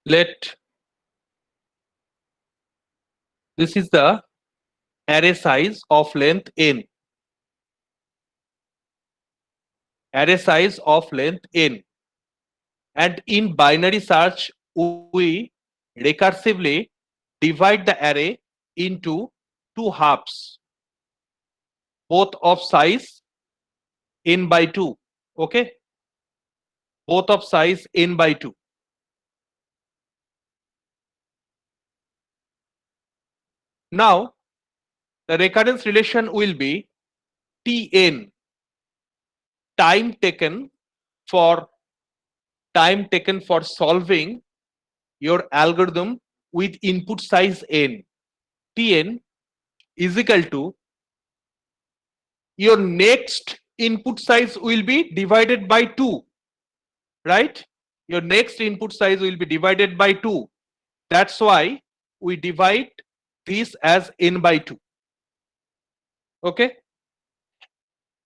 Let this is the array size of length n. Array size of length n. And in binary search, we recursively divide the array into two halves, both of size n by 2. Okay, both of size n by 2. Now the recurrence relation will be Tn, time taken for solving your algorithm with input size n. Tn is equal to your next input size will be divided by 2, right? Your next input size will be divided by 2. That's why we divide this as n by 2. Okay,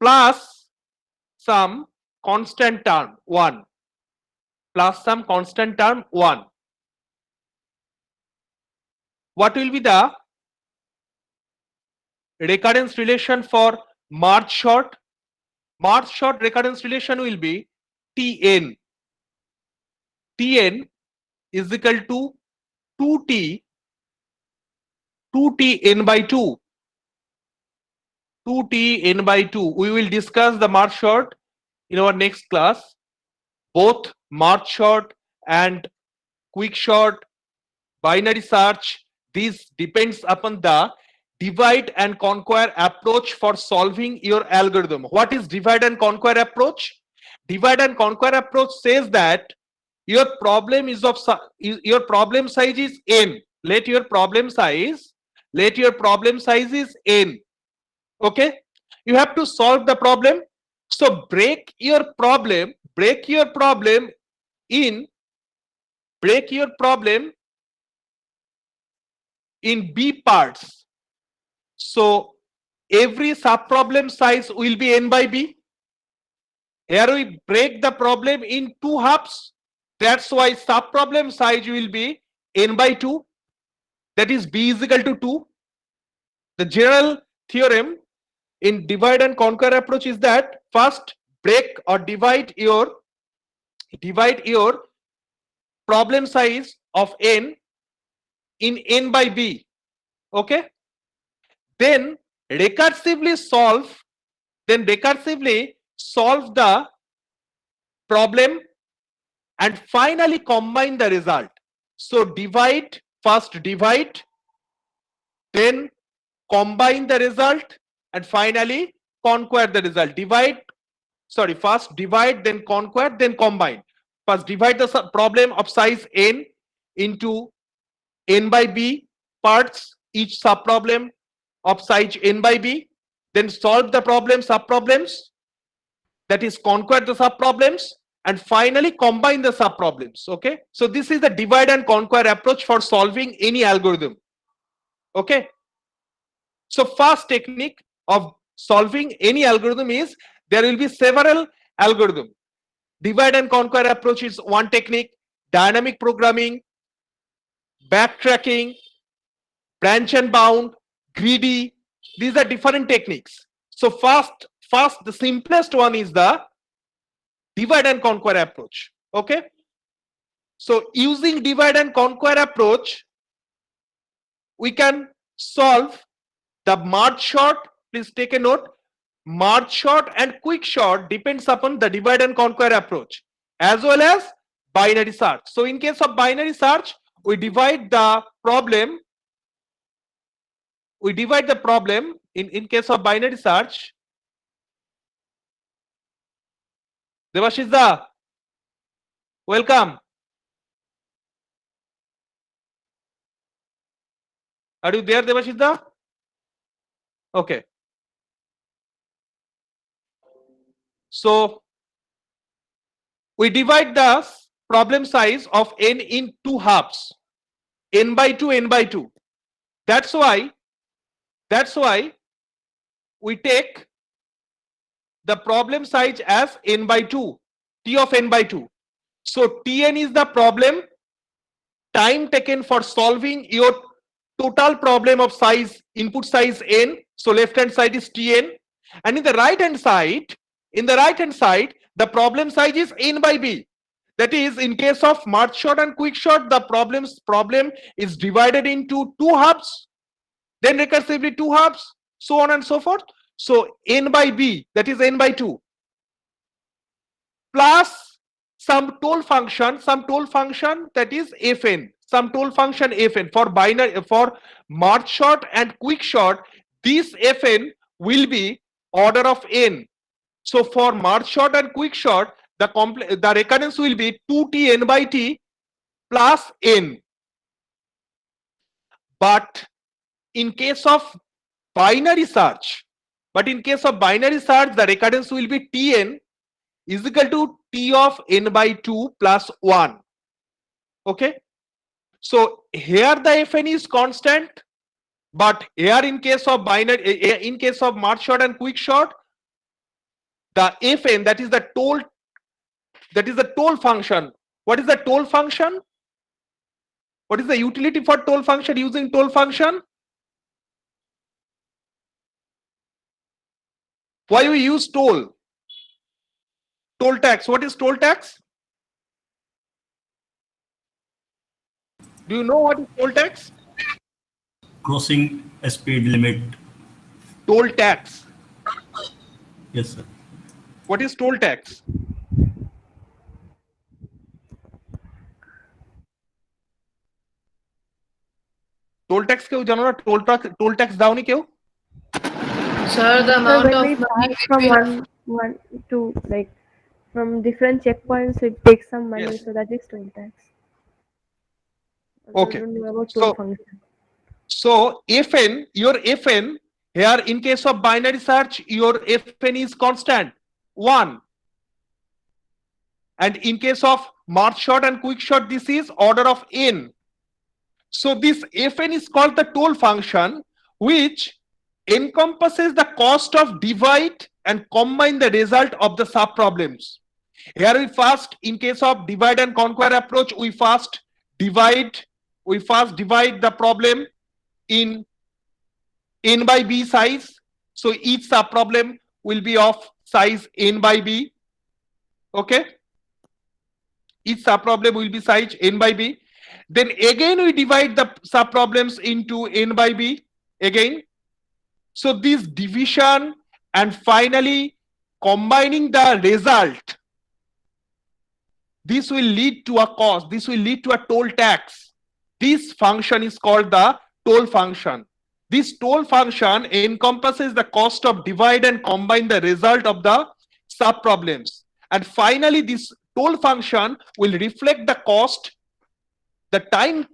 plus some constant term 1, plus some constant term 1. What will be the recurrence relation for merge sort? Merge sort recurrence relation will be Tn. Tn is equal to 2t n by 2. 2t n by 2. We will discuss the merge sort in our next class. Both merge sort and quick sort, binary search, this depends upon the divide and conquer approach for solving your algorithm. What is divide and conquer approach? Divide and conquer approach says that your problem is of your problem size is n. Let your problem size is n. Okay, you have to solve the problem. So break your problem in B parts. So every sub problem size will be n by b. Here we break the problem in two halves. That's why sub problem size will be n by 2. That is b is equal to 2. The general theorem in divide and conquer approach is that first break or divide your problem size of n in n by b. Okay, then recursively solve the problem and finally combine the result. So first divide, then combine the result, and finally conquer the result. First divide, then conquer, then combine. First divide the problem of size n into n by b parts, each subproblem of size n by b, then solve the subproblems, that is conquer the subproblems, and finally combine the subproblems. Okay, so this is the divide and conquer approach for solving any algorithm. Okay, so first technique of solving any algorithm is there will be several algorithms. Divide and conquer approach is one technique. Dynamic programming, backtracking, branch and bound, greedy, these are different techniques. So first the simplest one is the divide and conquer approach. Okay, so using divide and conquer approach we can solve the merge sort. Please take a note, merge sort and quick sort depends upon the divide and conquer approach as well as binary search. So in case of binary search, we divide the problem in case of binary search. Devashizda, welcome. Are you there, Devashizda? Okay. So we divide the problem size of n in two halves, n by 2, n by 2. That's why we take the problem size as n by 2, t of n by 2. So Tn is the problem time taken for solving your total problem of size, input size n. So left hand side is Tn, and in the right hand side, the problem size is n by b. That is, in case of merge sort and quick sort, the problem is divided into two halves, then recursively two halves, so on and so forth. So n by b, that is n by 2, plus some toll function that is fn, some toll function fn for binary, for merge sort and quick sort. This fn will be order of n. So for merge sort and quick sort, the recurrence will be 2t n by t plus n. But in case of binary search, the recurrence will be Tn is equal to T of n by 2 plus 1. Okay. So here the Fn is constant, but here in case of merge sort and quick sort, the Fn, that is the toll function. What is the toll function? What is the utility for toll function using toll function? Why we use toll? Toll tax. What is toll tax? Do you know what is toll tax? Crossing a speed limit. Toll tax. Yes, sir. What is toll tax? Toll tax কেউ জানো না? toll tax দাওনি কেউ? Sir, the amount when of we money pass from one to, like, from different checkpoints, it takes some money, Yes. so that is toll tax. Okay. I don't know about toll So- function. So Fn, your Fn here in case of binary search, your Fn is constant 1. And in case of merge sort and quick sort, this is order of n. So this Fn is called the toll function, which encompasses the cost of divide and combine the result of the sub problems. Here we first, in case of divide and conquer approach, we first divide the problem in n by b size. So each sub problem will be of size n by b. Okay, each sub problem will be size n by b. Then again we divide the sub problems into n by b again. So this division and finally combining the result, this will lead to a cost, this will lead to a toll tax. This function is called the toll function. This toll function encompasses the cost of divide and combine the result of the sub problems. And finally, this toll function will reflect the cost, the time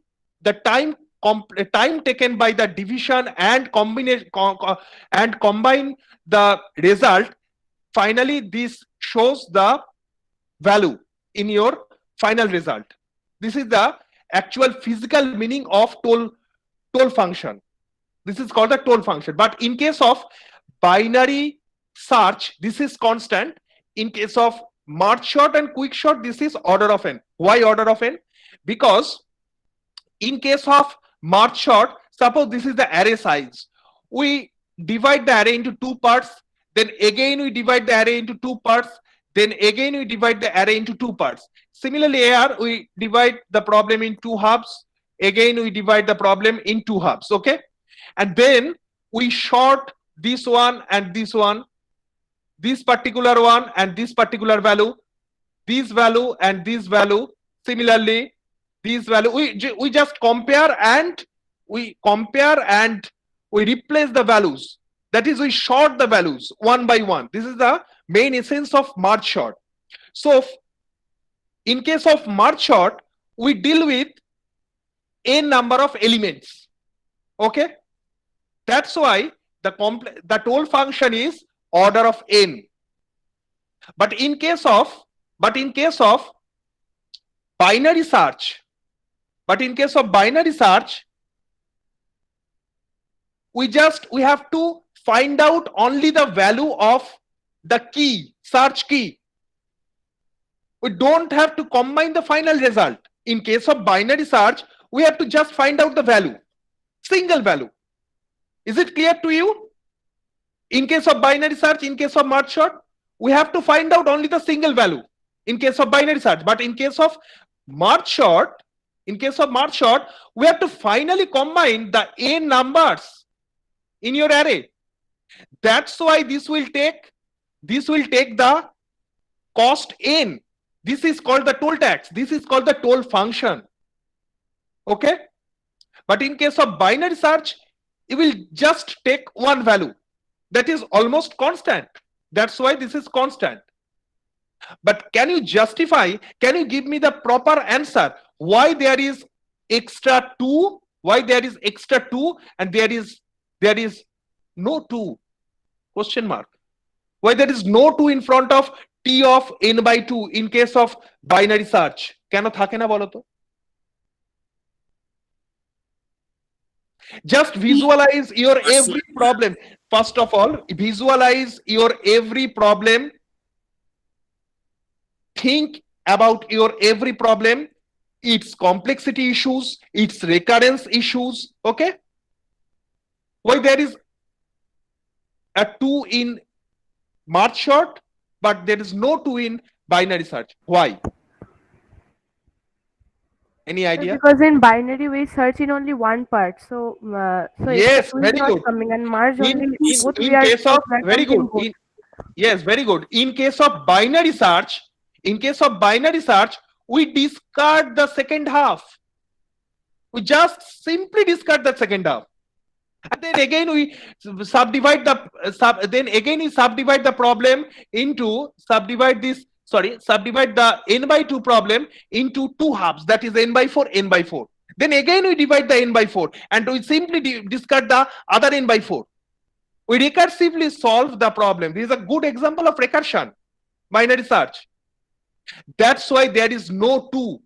taken by the division and combine the result. Finally, this shows the value in your final result. This is the actual physical meaning of toll function. This is called the toll function. But in case of binary search, this is constant. In case of merge sort and quick sort, this is order of n. Why order of n? Because in case of merge sort, suppose this is the array size. We divide the array into two parts, then again we divide the array into two parts, then again we divide the array into two parts. Similarly, here we divide the problem in two halves, again we divide the problem in two halves. Okay, and then we sort this one and this one, this particular one and this particular value, this value and this value. Similarly, this value we just compare and we replace the values. That is, we sort the values one by one. This is the main essence of merge sort. So in case of merge sort, we deal with n number of elements. Okay, that's why the toll function is order of n. But in case of binary search, we have to find out only the value of the key, search key. We don't have to combine the final result. In case of binary search, we have to just find out the value, single value. Is it clear to you? In case of binary search, in case of merge sort, we have to find out only the single value in case of binary search. But in case of merge sort, we have to finally combine the n numbers in your array. That's why this will take the cost n. This is called the toll tax. This is called the toll function. Okay? But in case of binary search, it will just take one value that is almost constant. That's why this is constant. But can you justify, can you give me the proper answer why there is extra 2, why there is extra 2 and there is no 2, question mark, why there is no 2 in front of t of n by 2 in case of binary search? কেন থাকে না বলো তো? Just visualize your every problem. First of all, visualize your every problem. Think about your every problem, its complexity issues, its recurrence issues. Okay? Why there is a 2 in merge sort, but there is no 2 in binary search. Why? Any idea? Because in binary we search in only one part, so Yes, if the two is very not good. coming and merge In, only in, both in we are case of we are very good. counting both. Yes, very good. In case of binary search, we discard the second half. We just simply discard the second half. And then again we subdivide the problem into subdivide the n by 2 problem into 2 halves, that is n by 4, n by 4. Then again we divide the n by 4 and we simply discard the other n by 4. We recursively solve the problem. This is a good example of recursion, binary search. That's why there is no 2.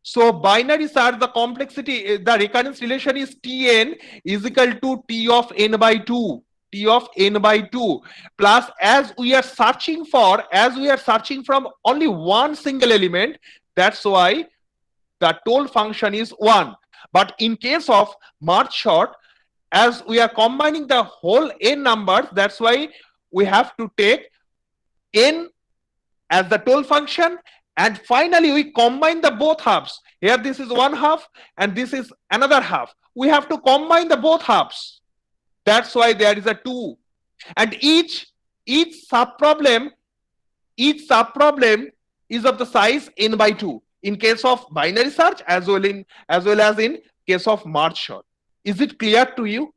So binary search, the complexity, the recurrence relation is Tn is equal to T of n by 2. T of n by 2 plus, as we are searching from only one single element, that's why the toll function is 1. But in case of merge sort, as we are combining the whole n numbers, that's why we have to take n as the toll function, and finally we combine the both halves. Here this is one half and this is another half. We have to combine the both halves. That's why there is a 2. And each subproblem is of the size n by 2 in case of binary search as well as in case of merge sort. Is it clear to you?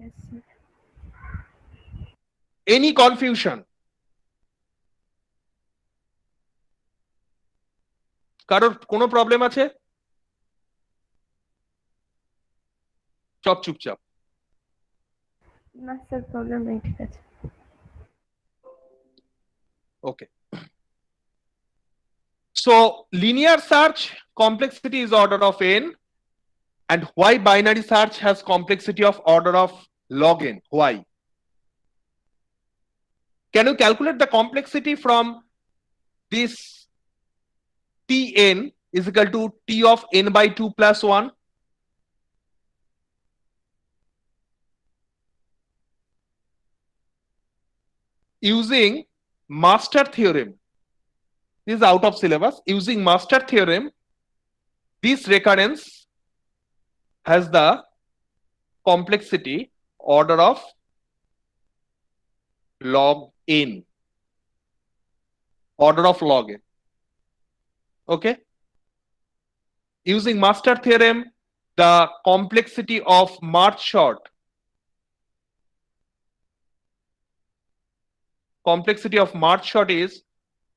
Yes, sir. Any confusion? কারোর কোনো problem আছে? সব চুপচাপ। না sir, problem নেই, ঠিক আছে। Okay. So linear search complexity is order of n, and why binary search has complexity of order of log n? Why? Can you calculate the complexity from this Tn is equal to T of n by 2 plus 1? Using master theorem. This is out of syllabus. Using master theorem, this recurrence has the complexity order of log n. Order of log n. Okay? Using master theorem, the complexity of merge sort is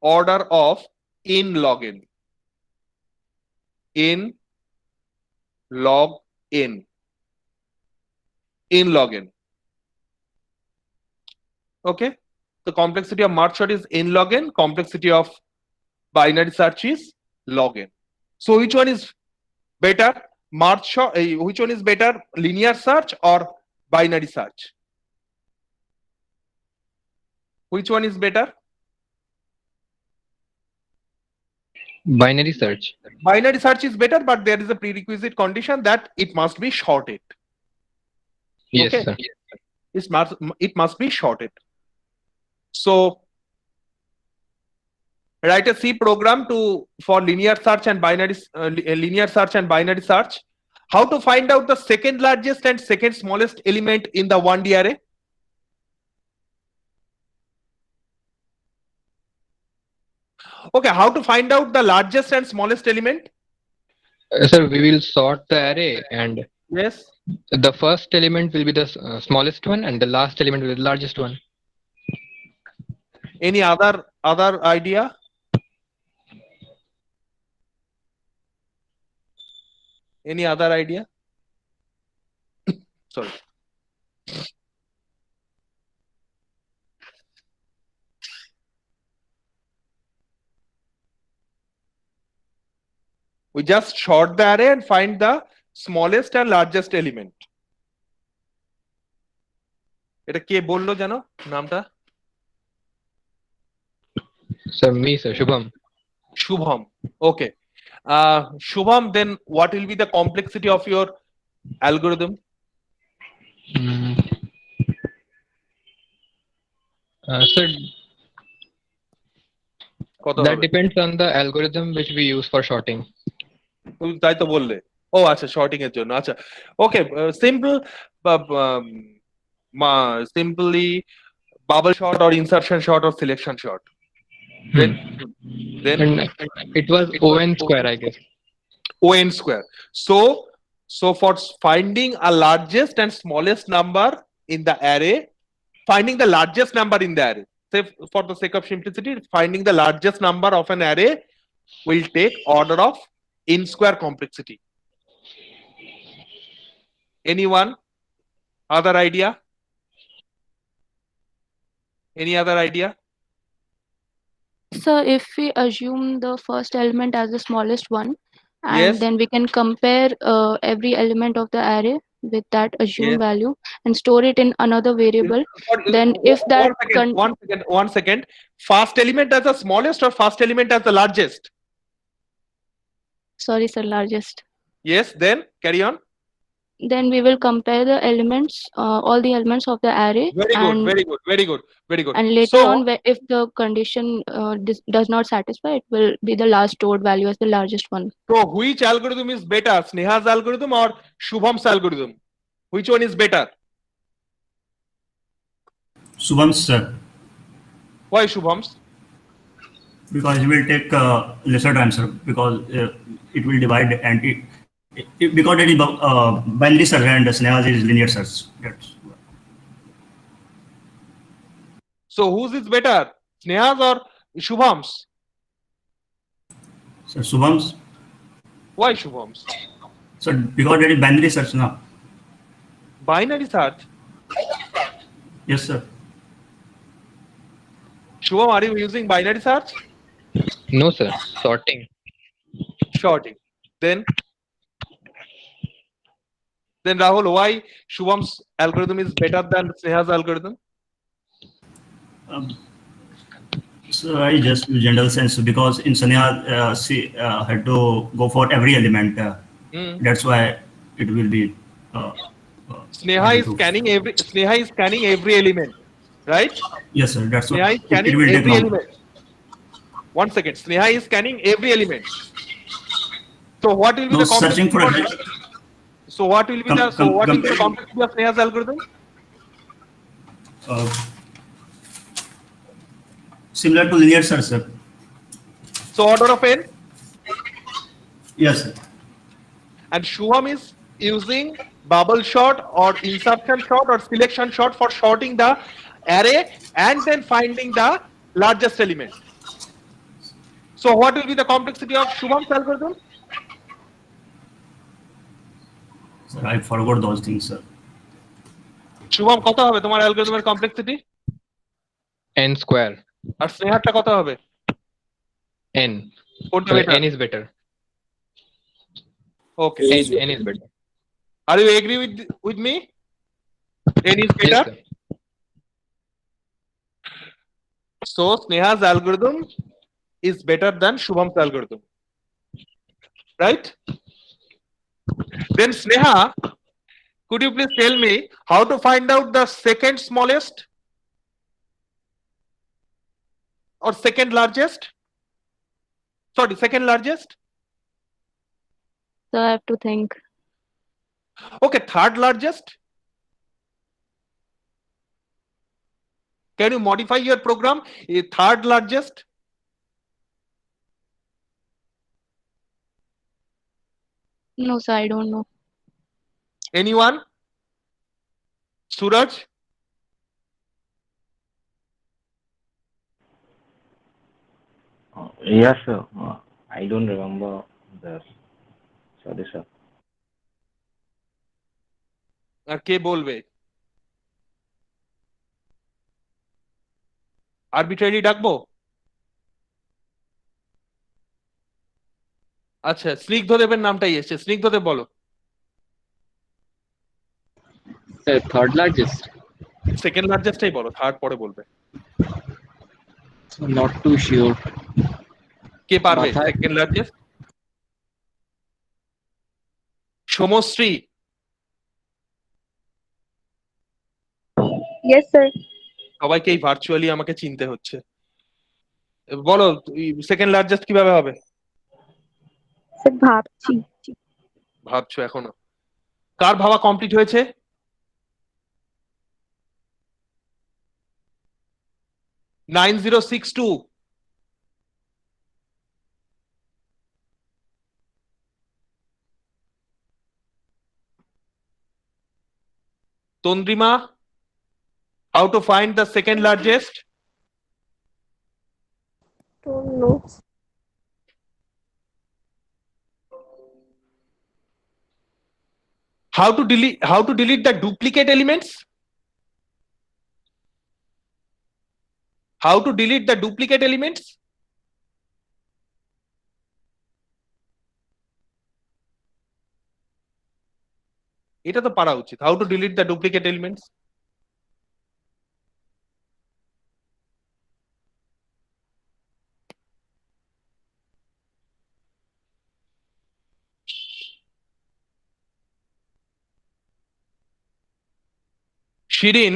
order of n log n. N log n. N log n. Okay? The complexity of merge sort is n log n. Complexity of binary search is log n. So which one is better? Merge sort, which one is better? Linear search or binary search? Which one is better? Binary search. Binary search is better, but there is a prerequisite condition that it must be shorted. Yes, Okay. sir. It must be shorted. So write a C program for linear search and binary search. How to find out the second largest and second smallest element in the 1D array? Okay, how to find out the largest and smallest element? Sir, we will sort the array, and Yes. the first element will be the smallest one, and the last element will be the largest one. Any other idea? Any other idea? Sorry. We just sort the array and find the smallest and largest element. এটা কে বললো জানো নামটা? Sir, me, sir, Shubham. Shubham. Okay. Shubham, then what will be the complexity of your algorithm? Mm. Sir, কত that হবে? depends on the algorithm which we use for sorting. তুমি তাই তো বললে। ও আচ্ছা, শর্টিং এর জন্য। আচ্ছা, ওকে, simply bubble sort or insertion sort or selection sort. Then And it was ON square, I guess. ON square. So for finding a largest and smallest number in the array, finding the largest number in the array, say for the sake of simplicity, finding the largest number of an array will take order of n square complexity. Anyone? Other idea? Any other idea? So if we assume the first element as the smallest one, and Yes. then we can compare every element of the array with that assumed Yes. value and store it in another variable. Then if that one second. First element as the smallest or first element as the largest? Sorry, sir, largest. Yes, then carry on. Then we will compare the elements, all the elements of the array. Very good, very good. And later So, on, if the condition does not satisfy, it will be the last stored value as the largest one. so which algorithm is better, Sneha's algorithm or Shubham's algorithm? Which one is better? Shubham's, sir, Why Shubham's? because it will take lesser time, sir, because it will divide and because it is binary search and Sneha's is linear search. That's So whose is better, Sneha's or Shubham's? so Shubham's. Why Shubham's? So because it is binary search now. Binary search. Yes, sir. Shubham, are you using binary search? No, sir. Sorting. Shorting. Then Rahul, why Shubham's algorithm is better than Sneha's algorithm? So I just use general sense because in Sneha she had to go for every element. That's why it will be. Sneha is scanning every element, right? Yes, sir. That's Sneha is what scanning it will take every long. element. 1 second. Sneha is scanning every element. So what will be No, the searching for complexity? So what will be the complexity of Sneha's algorithm? Similar to linear search, sir. So order of n. Yes, sir. And Shubham is using bubble sort or insertion sort or selection sort for sorting the array and then finding the largest element. So what will be the complexity of Shubham's algorithm? Sir, I forgot those things, sir. Shubham, কত হবে তোমার অ্যালগরিদমের complexity? N square. আর স্নেহারটা কত হবে? N. কোনটা So better? N is better. Okay. N is better. Are you agree with me? N is better. Yes, sir. So Sneha's algorithm is better than Shubham's algorithm. right? Then Sneha, could you please tell me how to find out the second smallest or second largest? Sorry, second largest. So I have to think. Okay, third largest. Can you modify your program? A third largest. No, sir, I don't know. Anyone? Suraj? Yes, sir. I don't remember this. Sorry, sir. আর কে বলবে? Arbitrary ডাকবো? আচ্ছা, স্নিগ্ধদেবের নামটাই এসছে। স্নিগ্ধদেব বলো। Sir, third largest. Second লার্জেস্টটাই বলো, third পরে বলবে। Not too sure. কে পারবে মাথায়- second largest? Samashree? Yes, sir. সবাইকে এই ভার্চুয়ালি আমাকে চিনতে হচ্ছে। বলো সেকেন্ড লার্জেস্ট কিভাবে হবে? Sir, ভাবছি। ভাবছো এখনো? কার ভাবা কমপ্লিট হয়েছে? Nine 9062। Tandrima, how to find the second largest? Don't know. How to delete the duplicate elements? How to delete the duplicate elements? এটা তো পারা উচিত। How to delete the duplicate elements? Shirin,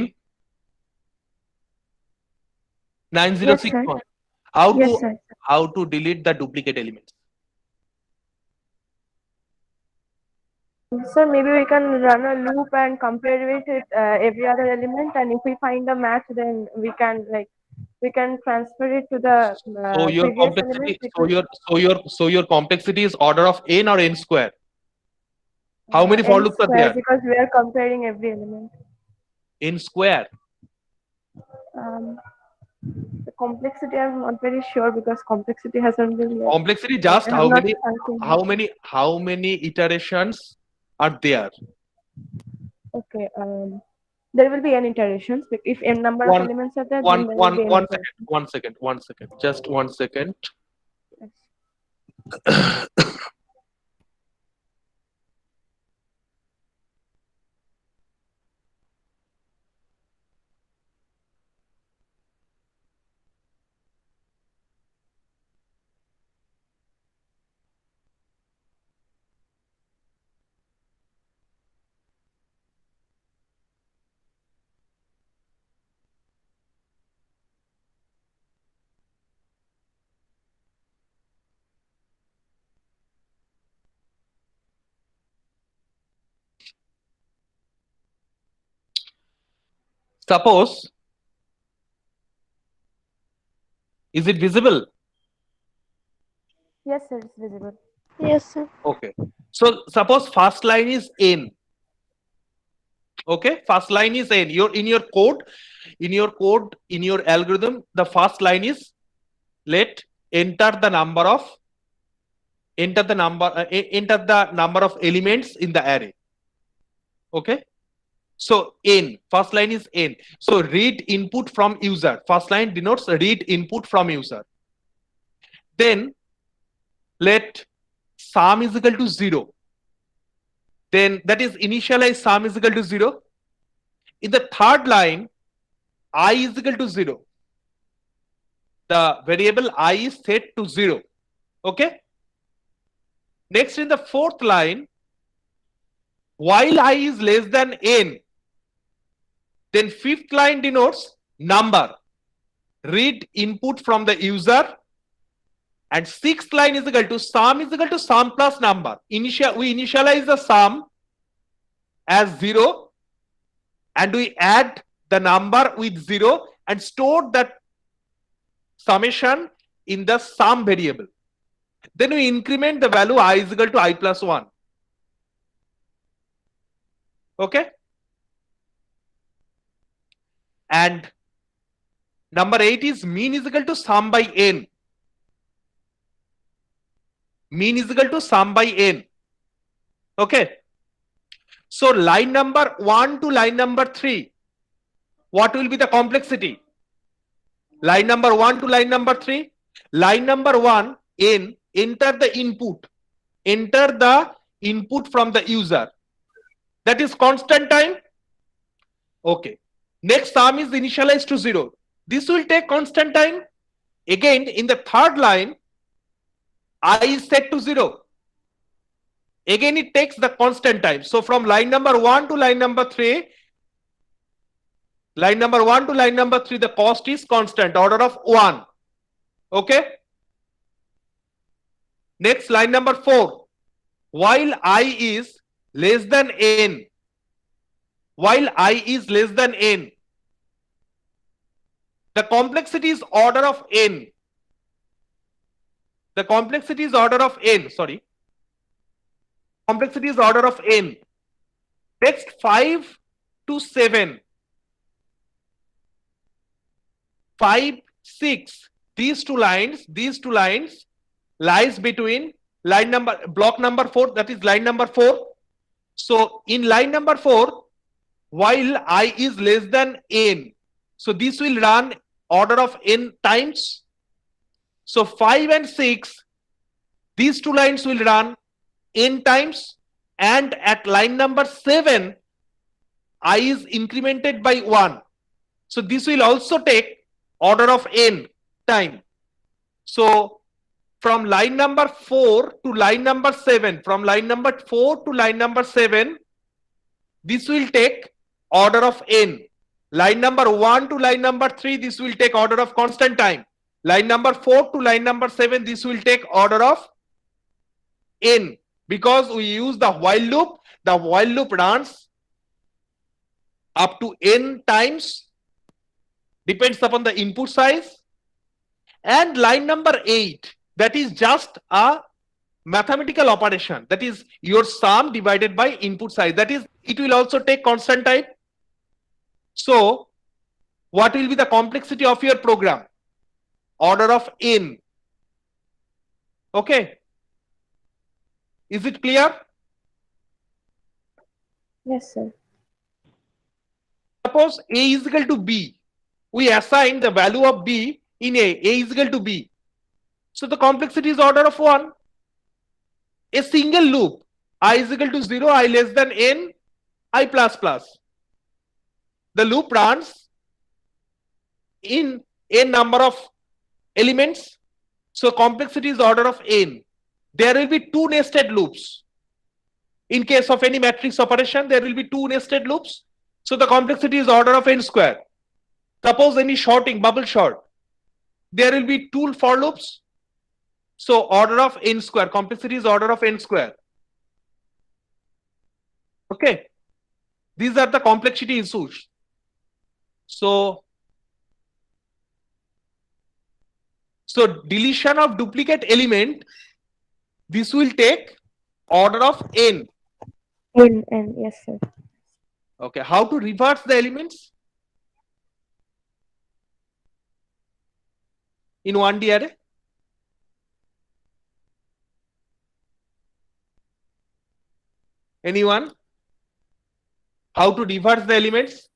Yes, 9061. Yes, sir. How to delete the duplicate elements? So maybe we can run a loop and compare it with every other element, and if we find a match, then we can transfer it to the So your previous complexity, element. so your complexity is order of n or n square? How many for N loops are square, there? because we are comparing every element. N square. The complexity, I'm not very sure because complexity hasn't been yet. Complexity just I have not sunk in. how many iterations are there? Okay. There will be n iterations. If n number of One- elements are there, then there will be n one iterations. second, one second, just 1 second. Yes. Suppose, is it visible? Yes, sir, it's visible. Yes, sir. Okay. So suppose first line is n. Okay, first line is n. In your code, in your algorithm, the first line is let enter the number of elements in the array. Okay. So n, first line is n. So read input from user. First line denotes read input from user. Then let sum is equal to 0. Then that is initialize sum is equal to 0. In the third line, I is equal to 0. The variable I is set to 0. Okay. Next, in the fourth line, while I is less than n, then fifth line denotes number. Read input from the user. And sixth line is equal to sum plus number. We initialize the sum as 0 and we add the number with 0 and store that summation in the sum variable. Then we increment the value I is equal to I plus 1. Okay? And number 8 is mean is equal to sum by n. Mean is equal to sum by n. Okay? So line number 1 to line number 3, what will be the complexity? Line number 1 to line number 3. Line number 1, n, enter the input. Enter the input from the user. That is constant time. Okay. Next sum is initialized to 0. This will take constant time. Again, in the third line, I is set to 0. Again, it takes the constant time. So from line number 1 to line number 3, the cost is constant, order of 1. Okay. Next, line number 4. While I is less than n. While I is less than n. The complexity is order of n. The complexity is order of n. Sorry. Complexity is order of n. Next, 5 to 7. 5, 6. These two lines lies between block number 4, that is line number 4. So in line number 4, while I is less than n, so this will run order of n times. So 5 and 6, these two lines will run n times, and at line number 7, I is incremented by 1. So this will also take order of n time. So from line number 4 to line number 7, this will take order of n. Line number 1 to line number 3, this will take order of constant time. Line number 4 to line number 7, this will take order of n. Because we use the while loop runs up to n times, depends upon the input size. And line number 8, that is just a mathematical operation. That is your sum divided by input size. That is, it will also take constant time. So what will be the complexity of your program? Order of n. Okay. Is it clear? Yes, sir. Suppose A is equal to B. We assign the value of B in A. A is equal to B. So the complexity is order of 1. A single loop. I is equal to 0, I less than n, I plus plus. The loop runs in n number of elements. So complexity is order of n. There will be 2 nested loops. In case of any matrix operation, there will be 2 nested loops. So the complexity is order of n square. Suppose any shorting, bubble short, there will be 2 for loops. So order of n square, complexity is order of n square. Okay. These are the complexity issues. So deletion of duplicate element, this will take order of n. N, yes, sir. Okay. How to reverse the elements in 1D array? Anyone? How to reverse the elements?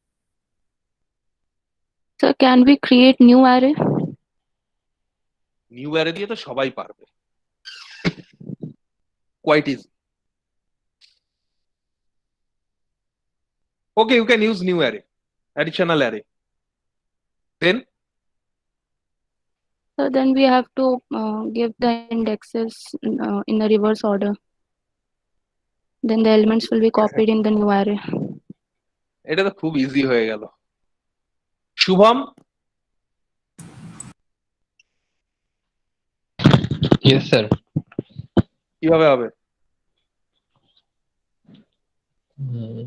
So can we create new array? New array দিয়ে তো সবাই পারবে. Quite easy. Okay, you can use new array, additional array. Then So then we have to give the indexes in the reverse order. Then the elements will be copied in the new array. এটা তো খুব easy হয়ে গেল। Shubham, Yes, sir. কিভাবে হবে? Hmm.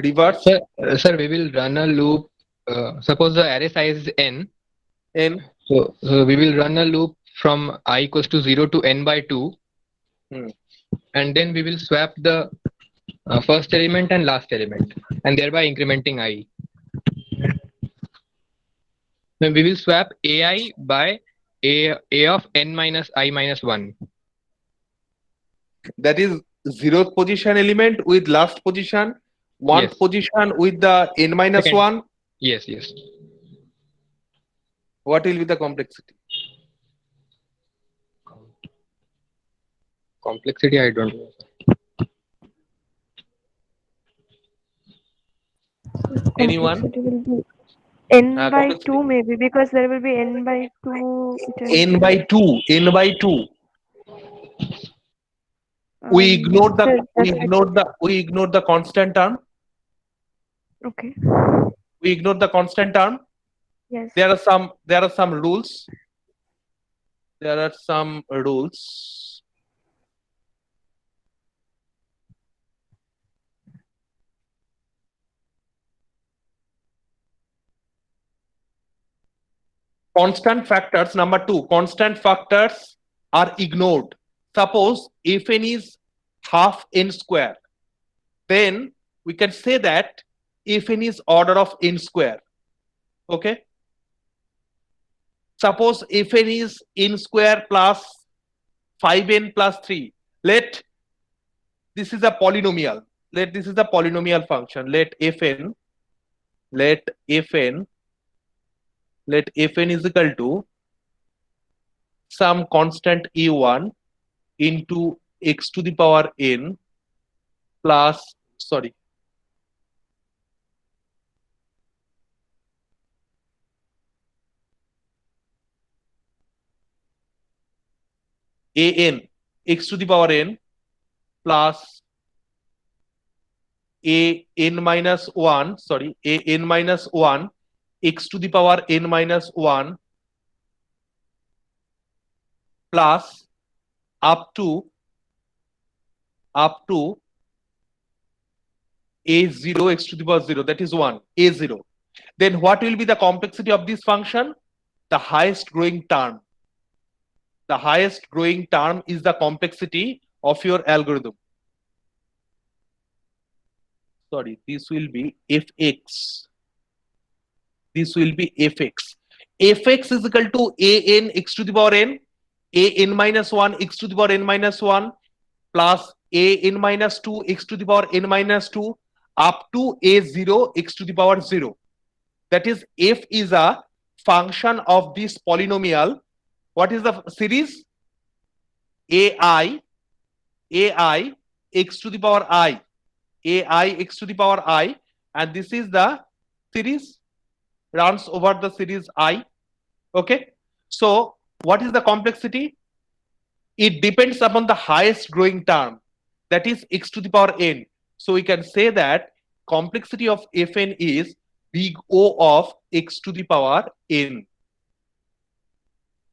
Reverse Sir, we will run a loop. Suppose the array size is n. n, So we will run a loop from I equals to 0 to n by 2. Hmm. And then we will swap the first element and last element, and thereby incrementing I. Then we will swap ai by a of n minus I minus 1. that is 0th position element with last position, 1th Yes. position with the n minus Second. 1. Yes, yes. What will be the complexity? Complexity, I don't know. Anyone? Complexity will be n by complexity. 2 maybe, because there will be n by 2 n by 2, n by 2. We ignored the constant term. Okay. We ignored the constant term. Yes. There are some rules. There are some rules. Constant factors, number 2, constant factors are ignored. Suppose if n is half n square, then we can say that if n is order of n square. Okay. Suppose if n is n square plus 5n plus 3. This is a polynomial. This is a polynomial function. Let fn is equal to some constant a1 into x to the power n plus, sorry, an x to the power n plus a n minus 1, sorry, a n minus 1 x to the power n minus 1 plus up to a0 x to the power 0, that is 1, a0. Then what will be the complexity of this function? The highest growing term. The highest growing term is the complexity of your algorithm. Sorry, this will be fx. This will be fx. Fx is equal to an x to the power n, an minus 1 x to the power n minus 1 plus an minus 2 x to the power n minus 2 up to a0 x to the power 0. That is, f is a function of this polynomial. What is the series? ai x to the power I, ai x to the power I, and this is the series, runs over the series I. Okay, so what is the complexity? It depends upon the highest growing term, that is x to the power n. So we can say that complexity of fn is big O of x to the power n.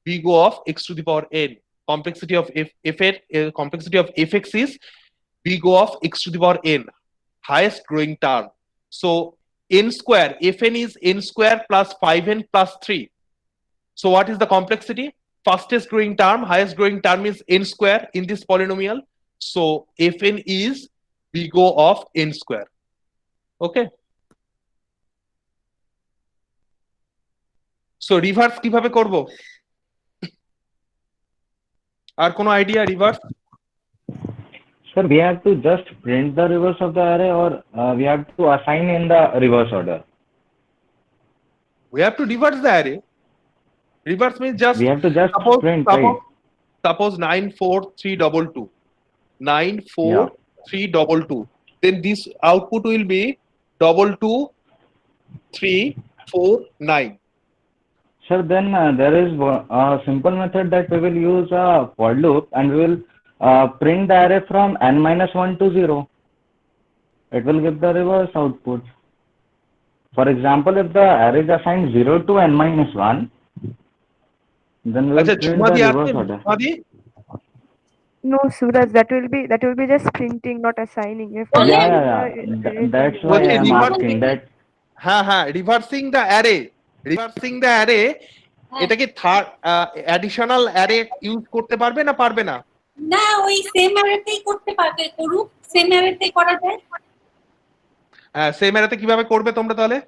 Big O of x to the power n. Complexity of complexity of fx is big O of x to the power n, highest growing term. So n square, fn is n square plus 5n plus 3. So what is the complexity? Fastest growing term, highest growing term is n square in this polynomial. So fn is big O of n square. Okay. So reverse কিভাবে করব? আর কোনো idea reverse? Sir, we have to just print the reverse of the array, or we have to assign in the reverse order? We have to reverse the array. Reverse means just We have to just print, right? Suppose 94322. 94322. then this output will be 22,349. Sir, then there is a simple method that we will use a for loop, and we will print the array from n-1 to 0. It will give the reverse output. For example, if the array is assigned 0 to n-1, then we will আচ্ছা print ঝুমাদি the আছে reverse order. ঝুমাদি No, Suraj, that will be just printing, not assigning. If Only Yeah, the yeah, yeah. array is That's zero. why বলছি I am asking that. হ্যাঁ হ্যাঁ reversing the array এটাকে third additional array use করতে পারবে না পারবে না? না ওই সেম অ্যারেতেই করতে পারবে, করুক, সেম অ্যারেতেই করা যায়। হ্যাঁ সেম অ্যারেতে কিভাবে করবে তোমরা তাহলে?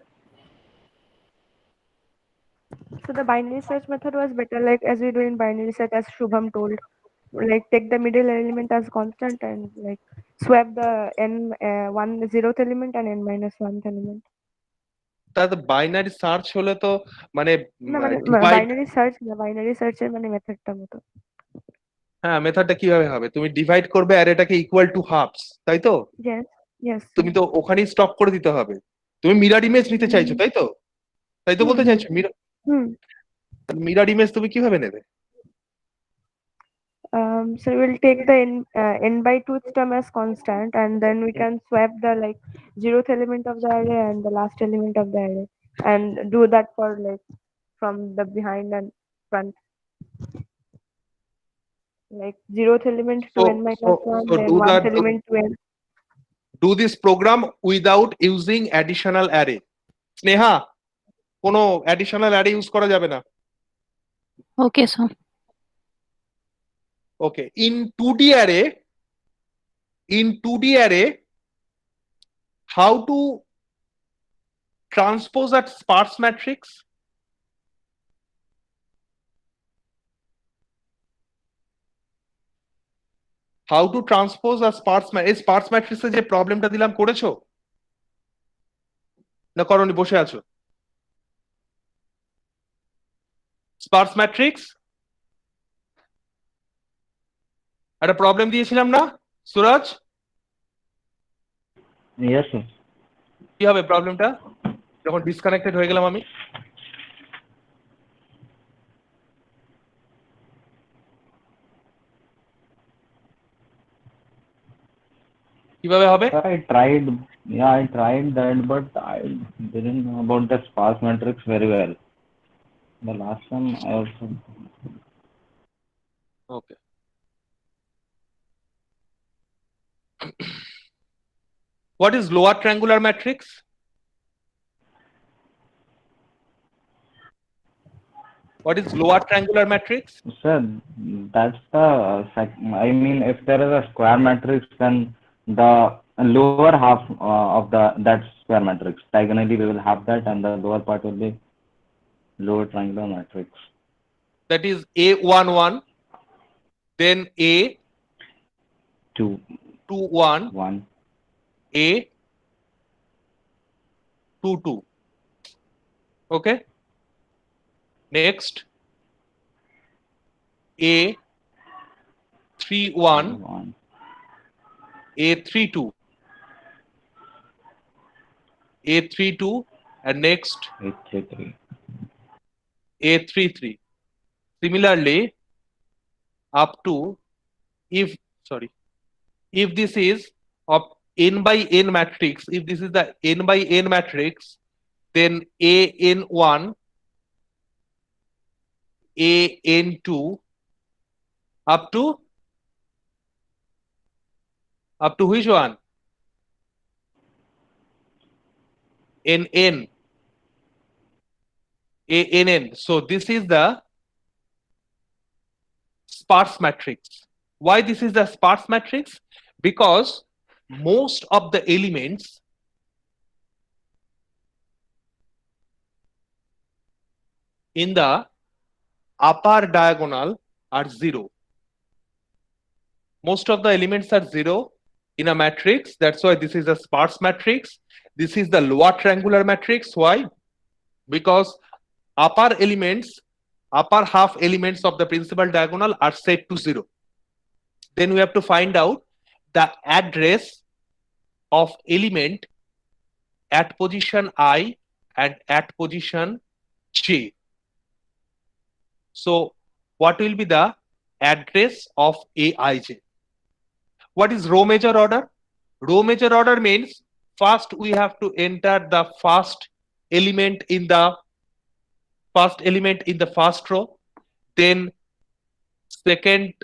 So the binary search method was better, like as we do in binary search, as Shubham told. Like take the middle element as constant and like swap the n 0th element and n-1th element. তাহলে binary search হলে তো মানে না মানে divide binary সার্চের মানে মেথডটা মতো। হ্যাঁ মেথডটা কিভাবে হবে? তুমি ডিভাইড করবে অ্যারেটাকে ইকুয়াল টু হাফস, তাই তো? Yes. তুমি তো ওখানেই স্টপ করে দিতে হবে। তুমি মিরর ইমেজ নিতে চাইছো, তাই তো? তাই তো বলতে চাইছো মিরর ইমেজ তুমি কিভাবে নেবে? So we'll take the n/2th term as constant, and then we can swap the like 0th element of the array and the last element of the array, and do that for like from the behind and front. Like 0th element to n-1, so then do 1th element to n. do this program without using additional array. Sneha কোনো additional array use করা যাবে না। Okay, sir. Okay, in 2D array, how to transpose that sparse matrix? How to transpose a sparse matrix? Sparse matrix এ যে প্রবলেমটা দিলাম করেছো না করনি, বসে আছো? sparse matrix একটা প্রবলেম দিয়েছিলাম না সুরজ? Yes, sir. কি হবে প্রবলেমটা যখন ডিসকানেক্টেড হয়ে গেলাম আমি? কিভাবে হবে? Sir, I tried that, but I didn't know about the sparse matrix very well. The last time I also. Okay. What is lower triangular matrix? What is lower triangular matrix? Sir, that's the I mean, if there is a square matrix, then the lower half of that square matrix, diagonally we will have that, and the lower part will be lower triangular matrix. That is A11, then Two, A21, one. A22. Okay. Next, A31, One. A32, A32, and next 833. A33. Similarly, up to if this is of n by n matrix, if this is the n by n matrix, then an1, an2 up to which one? nn, ann. So this is the sparse matrix. Why this is the sparse matrix? Because most of the elements in the upper diagonal are 0. Most of the elements are 0 in a matrix. That's why this is a sparse matrix. This is the lower triangular matrix. Why? Because upper half elements of the principal diagonal are set to 0. Then we have to find out the address of element at position I and at position J. So what will be the address of Aij? What is row major order? Row major order means first we have to enter the first element in the first row, then second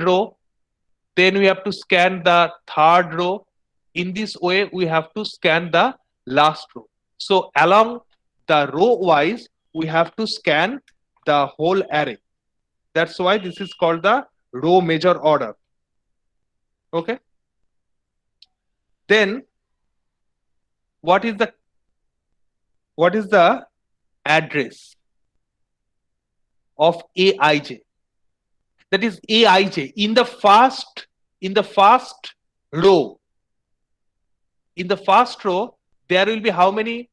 row, then we have to scan the third row. In this way we have to scan the last row. So along the row wise we have to scan the whole array. That's why this is called the row major order. Okay, then what is the address of Aij? That is Aij in the first row. In the first row there will be how many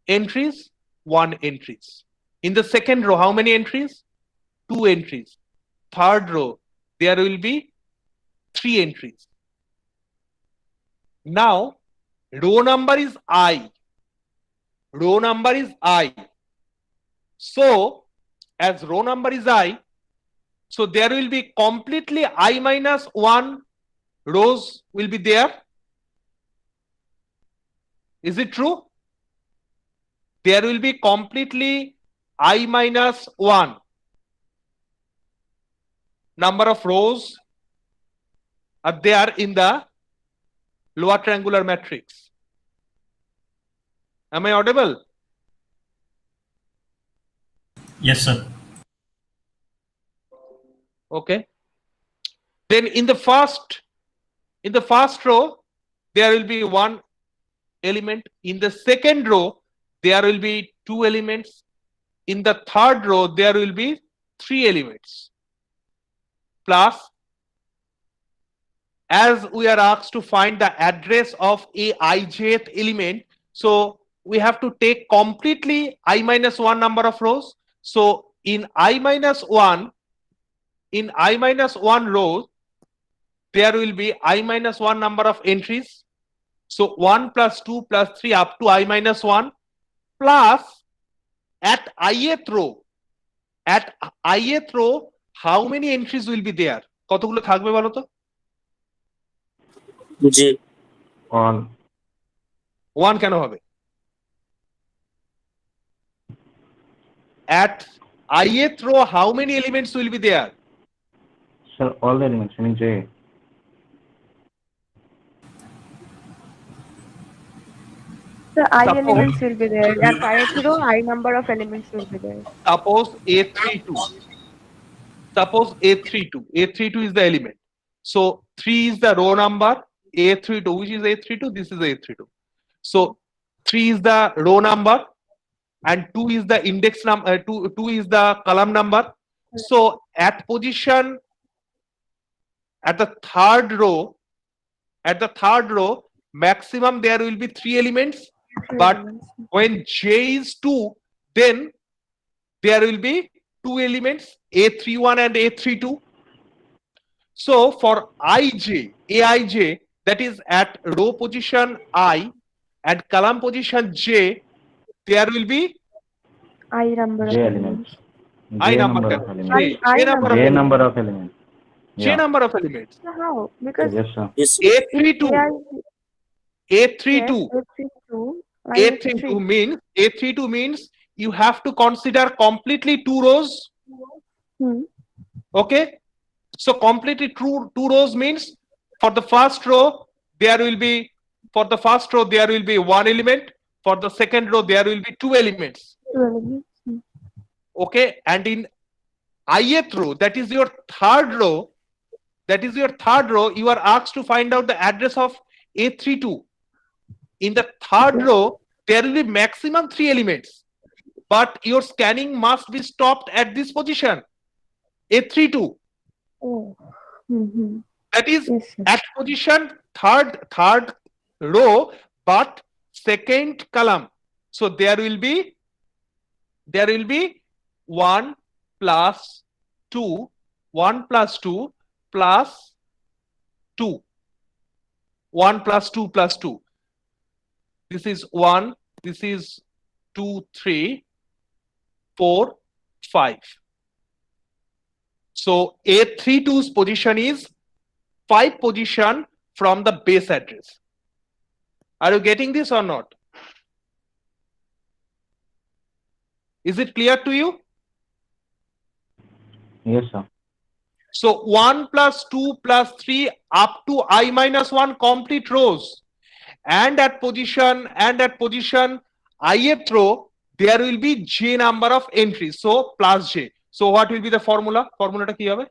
entries? 1 entries. In the second row how many entries? 2 entries. Third row there will be 3 entries. Now row number is I. Row number is I. So as row number is I, so there will be completely I minus 1 rows will be there. Is it true? There will be completely I minus 1 number of rows are there in the lower triangular matrix. Am I audible? Yes, sir. Okay. Then in the first row there will be 1 element. In the second row there will be 2 elements. In the third row there will be 3 elements. Plus, as we are asked to find the address of Aijth element, so we have to take completely I minus 1 number of rows. So in I minus 1 rows there will be I minus 1 number of entries. So 1 plus 2 plus 3 up to I minus 1, plus at ith row how many entries will be there? কতগুলো থাকবে বলো তো? জি। All. 1 কেন হবে? At ith row how many elements will be there? Sir, all the elements, meaning J. So I Suppose- elements will be there. At ith row, I number of elements will be there. Suppose A32. A32 is the element. So 3 is the row number. A32, which is A32? This is A32. So 3 is the row number and 2 is the index number. 2 is the column number. So at the third row, maximum there will be 3 elements. But when J is 2, then there will be 2 elements, A31 and A32. So for Aij, that is at row position I and column position J, there will be I number of J elements. elements. I J number number of of elements. elements. I J number of J elements. number of elements. J number of elements. So how? Because Yes, sir. A32 A32 means you have to consider completely 2 rows. Okay, so completely two rows means for the first row there will be 1 element, for the second row there will be 2 elements. Okay, and in ith row, that is your third row, you are asked to find out the address of A32. In the third row there will be maximum 3 elements, but your scanning must be stopped at this position A32. That is Yes, sir. at position third row but second column. So there will be 1 plus 2 plus 2. 1 plus 2 plus 2. This is 1, this is 2, 3, 4, 5. So A32's position is 5 position from the base address. Are you getting this or not? Is it clear to you? Yes, sir. So 1 plus 2 plus 3 up to I minus 1 complete rows. And at position ith row, there will be j number of entries. So plus j. So what will be the formula? Formula ta ki hobe?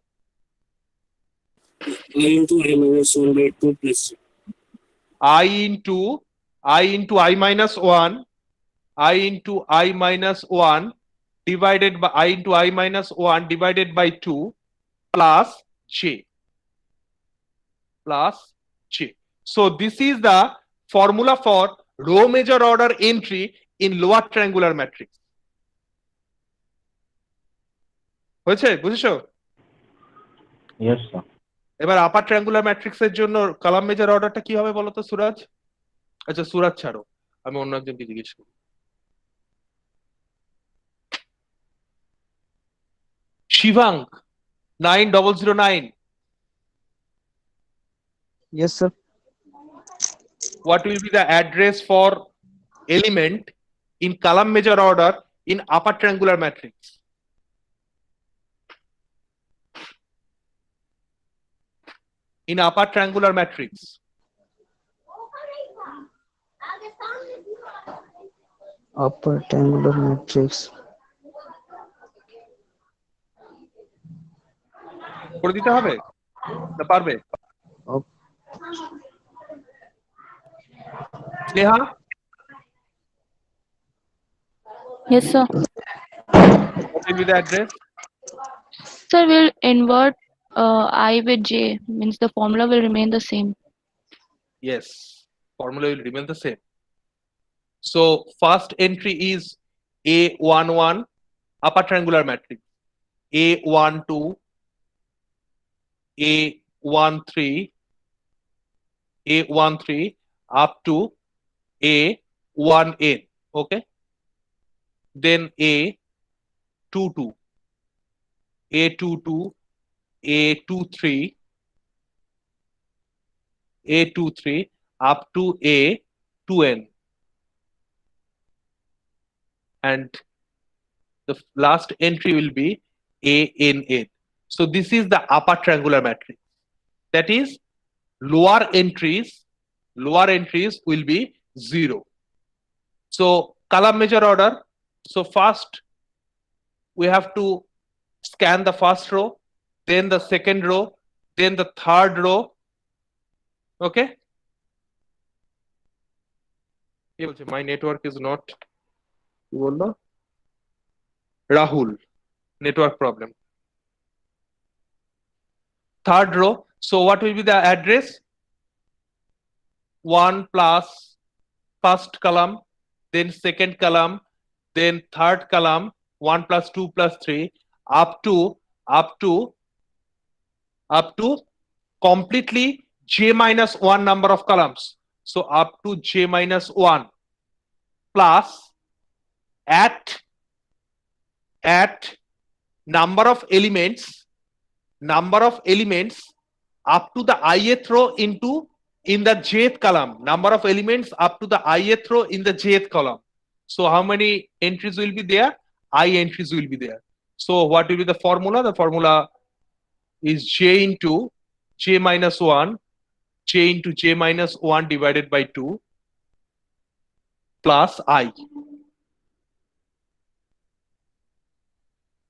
I into I minus 1 by 2 plus I into I minus 1, I into I minus 1 divided by I into I minus 1 divided by 2 plus j. Plus j. So this is the formula for row major order entry in lower triangular matrix. হয়েছে বুঝেছো? Yes, sir. এবার আপার triangular ম্যাট্রিক্সের জন্য column major অর্ডারটা কি হবে বলো তো সুরাজ? আচ্ছা সুরাজ ছাড়ো, আমি অন্য একজনকে জিজ্ঞেস করি। Shivang 9009. Yes, sir. What will be the address for element in column major order in upper triangular matrix? In upper triangular matrix. Upper triangular matrix. করে দিতে হবে না পারবে? Sneha? Yes, sir. What will be the address? Sir, we'll invert I with j, means the formula will remain the same. Yes, formula will remain the same. So first entry is A11 upper triangular matrix, A12, A13, A13 up to A1n. Okay. Then A22, A22, A23, A23 up to A2n. And the last entry will be ANN. So this is the upper triangular matrix. That is lower entries will be 0. So column major order. So first we have to scan the first row, then the second row, then the third row. Okay. My network is not. Rahul, network problem. Third row. So what will be the address? 1 plus first column, then second column, then third column, 1 plus 2 plus 3 up to completely j minus 1 number of columns. So up to j minus 1 plus at number of elements up to the ith row in the jth column, number of elements up to the ith row in the jth column. So how many entries will be there? I entries will be there. So what will be the formula? The formula is j into j minus 1, j into j minus 1 divided by 2 plus I.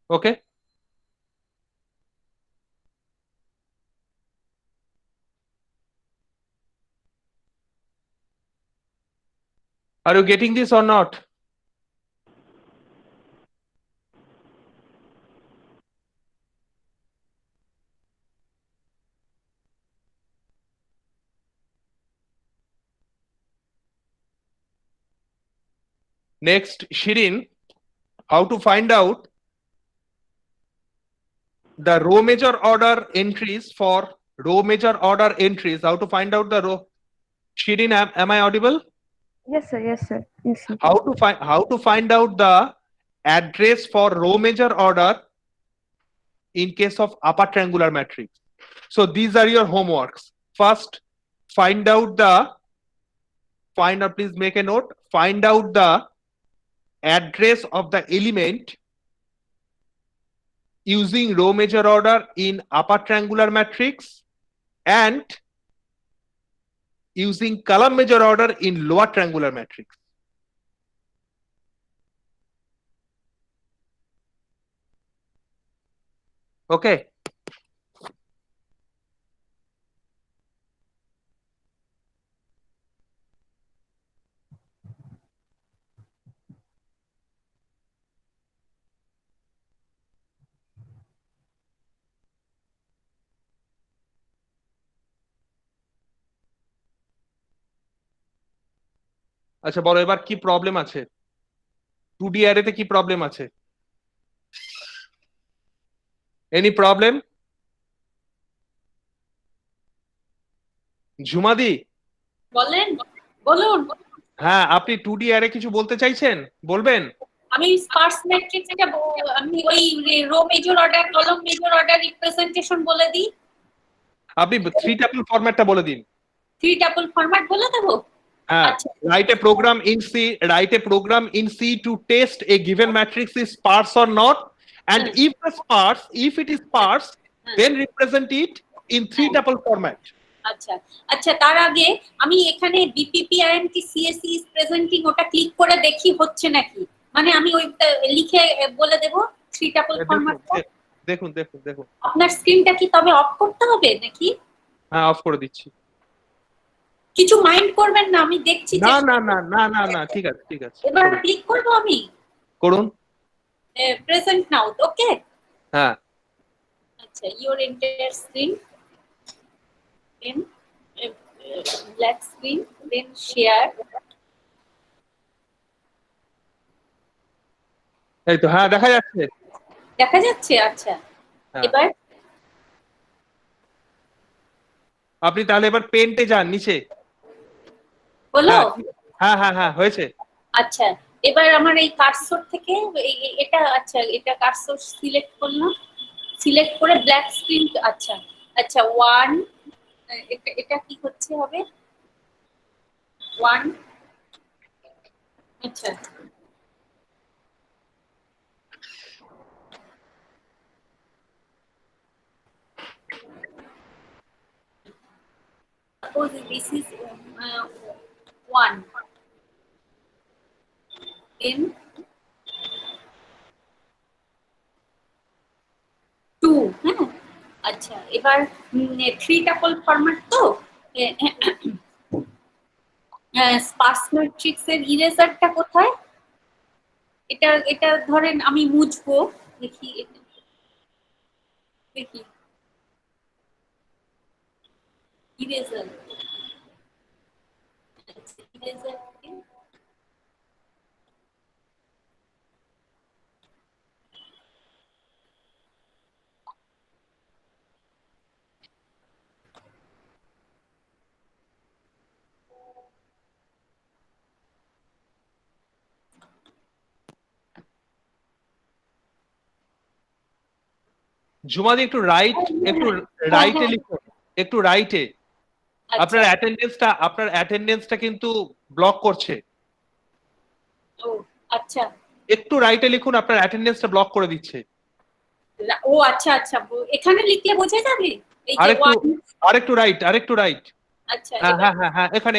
Okay. Are you getting this or not? Next, Shirin, how to find out the row major order entries for row major order entries, how to find out the row Shirin, am I audible? Yes, sir. Yes, sir. Yes, sir. How to find out the address for row major order in case of upper triangular matrix? So these are your homeworks. First, please make a note. Find out the address of the element using row major order in upper triangular matrix and using column major order in lower triangular matrix. Okay. আচ্ছা বলো এবার কি problem আছে 2D অ্যারেতে কি problem আছে any problem ঝুমাদি বলেন বলুন হ্যাঁ আপনি 2D অ্যারে কিছু বলতে চাইছেন বলবেন আমি স্পার্স ম্যাট্রিক্সটা আমি ওই row major order column major order representation বলে দিই আপনি 3 ট্যাপল ফরম্যাটটা বলে দিন 3 ট্যাপল ফরম্যাট বলে দেবো হ্যাঁ write a program in C to test a given matrix is sparse or not and if it is sparse then represent it in 3 tuple format আচ্ছা আচ্ছা তার আগে আমি এখানে BPPRMT CSE is presenting ওটা ক্লিক করে দেখি হচ্ছে নাকি মানে আমি ওইটা লিখে বলে দেব 3 টাপল ফরম্যাটটা দেখুন আপনার স্ক্রিনটা কি তবে অফ করতে হবে নাকি হ্যাঁ অফ করে দিচ্ছি কিছু মাইন্ড করবেন না আমি দেখছি না ঠিক আছে এবার ক্লিক করব আমি করুন প্রেজেন্ট নাও ওকে হ্যাঁ আচ্ছা your entire screen then black screen then share এই তো হ্যাঁ দেখা যাচ্ছে আচ্ছা এবার আপনি তাহলে এবার পেন্টে যান নিচে হলো হ্যাঁ হয়েছে আচ্ছা এবার আমার এই কার্সর থেকে এটা আচ্ছা এটা কার্সর সিলেক্ট করলাম সিলেক্ট করে ব্ল্যাক স্ক্রিন আচ্ছা 1 এটা কি হচ্ছে হবে 1 আচ্ছা suppose this is 1 then 2 হ্যাঁ আচ্ছা এবার 3 টাপল ফরম্যাট তো স্পার্স ম্যাট্রিক্সের ইরেজারটা কোথায় এটা ধরেন আমি মুছবো দেখি ইরেজার ঝুমাদি একটু রাইটে লিখুন একটু রাইটে আপনার অ্যাটেন্ডেন্সটা কিন্তু ব্লক করছে ও আচ্ছা একটু রাইটে লিখুন আপনার অ্যাটেন্ডেন্সটা ব্লক করে দিচ্ছে ও আচ্ছা এখানে লিখলে বোঝা যাবে এই যে আরেকটু রাইট আচ্ছা হ্যাঁ এখানে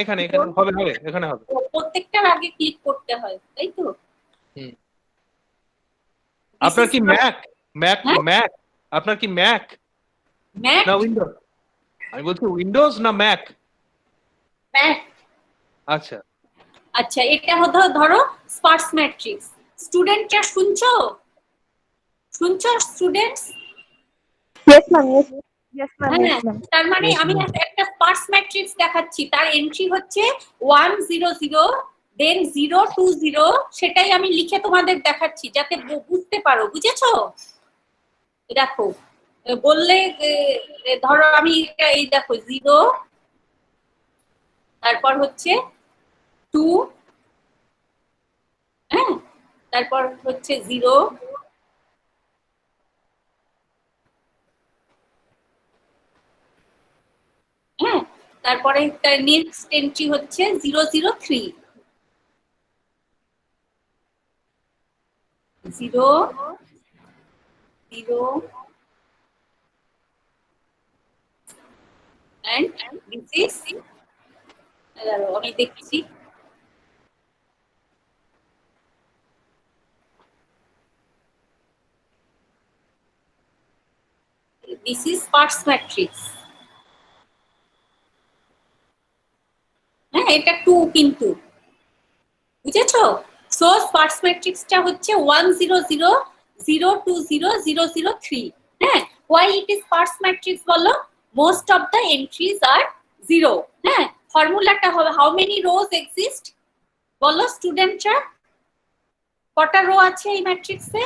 হবে এখানে হবে প্রত্যেকটার আগে ক্লিক করতে হয় তাই তো আপনার কি ম্যাক আপনার কি ম্যাক না উইন্ডোজ আমি বলছি উইন্ডোজ না ম্যাক আচ্ছা এটা ধরো স্পার্স ম্যাট্রিক্স স্টুডেন্টরা শুনছো students Yes, ma'am. Yes, ma'am. তার মানে আমি একটা স্পার্স ম্যাট্রিক্স দেখাচ্ছি তার এন্ট্রি হচ্ছে 100 দেন 020 সেটাই আমি লিখে তোমাদের দেখাচ্ছি যাতে বুঝতে পারো বুঝেছো দেখো বললে ধরো আমি এই দেখো 0 তারপর হচ্ছে 2, হ্যাঁ, তারপর হচ্ছে 0, হ্যাঁ, তারপরে নেক্সট এন্ট্রি হচ্ছে 003, 0, 0, and this is, আমি দেখছি, this is sparse matrix, হ্যাঁ, এটা 2 কিন্তু, বুঝেছো? সো স্পার্স ম্যাট্রিক্সটা হচ্ছে 1 0 0 0 2 0 0 0 3, হ্যাঁ। why it is sparse matrix বলো? most of the entries are 0, হ্যাঁ। ফর্মুলাটা হবে how many rows exist বলো স্টুডেন্টরা, কটা রো আছে এই ম্যাট্রিক্সে?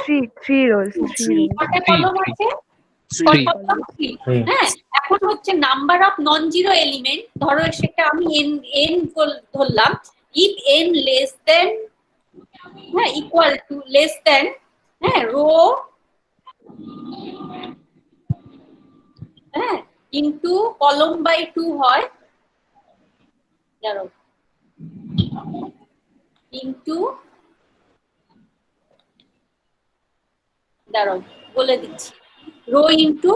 3 rows. 3 rows. কটা কলম আছে? Three. হ্যাঁ, এখন হচ্ছে number of non zero element, ধরো সেটা আমি n ধরলাম, if n less than, হ্যাঁ, equal to less than, হ্যাঁ, রো, হ্যাঁ, ইনটু কলম বাই 2 হয়, দাঁড়াও, ইনটু, দাঁড়াও বলে দিচ্ছি, রো ইনটু